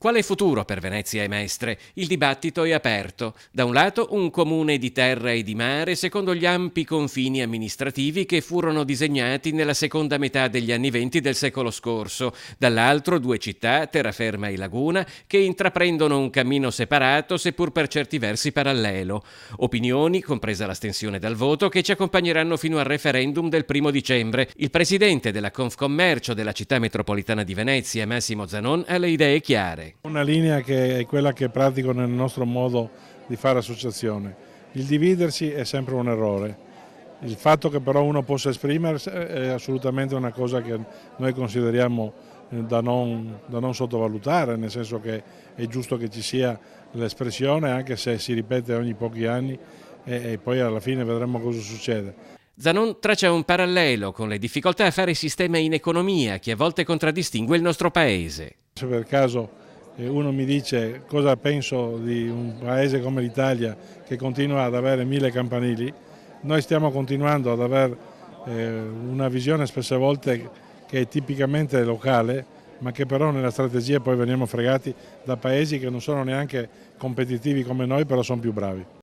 Quale futuro per Venezia e Mestre? Il dibattito è aperto. Da un lato un comune di terra e di mare secondo gli ampi confini amministrativi che furono disegnati nella seconda metà degli anni venti del secolo scorso. Dall'altro due città, terraferma e laguna, che intraprendono un cammino separato seppur per certi versi parallelo. Opinioni, compresa l'astensione dal voto, che ci accompagneranno fino al referendum del 1° dicembre. Il presidente della Confcommercio della città metropolitana di Venezia, Massimo Zanon, ha le idee chiare. Una linea che è quella che pratico nel nostro modo di fare associazione. Il dividersi è sempre un errore. Il fatto che però uno possa esprimersi è assolutamente una cosa che noi consideriamo da non sottovalutare, nel senso che è giusto che ci sia l'espressione anche se si ripete ogni pochi anni e poi alla fine vedremo cosa succede. Zanon traccia un parallelo con le difficoltà a fare sistema in economia che a volte contraddistingue il nostro paese. Se per caso uno mi dice cosa penso di un paese come l'Italia che continua ad avere 1000 campanili, noi stiamo continuando ad avere una visione spesse volte che è tipicamente locale, ma che però nella strategia poi veniamo fregati da paesi che non sono neanche competitivi come noi, però sono più bravi.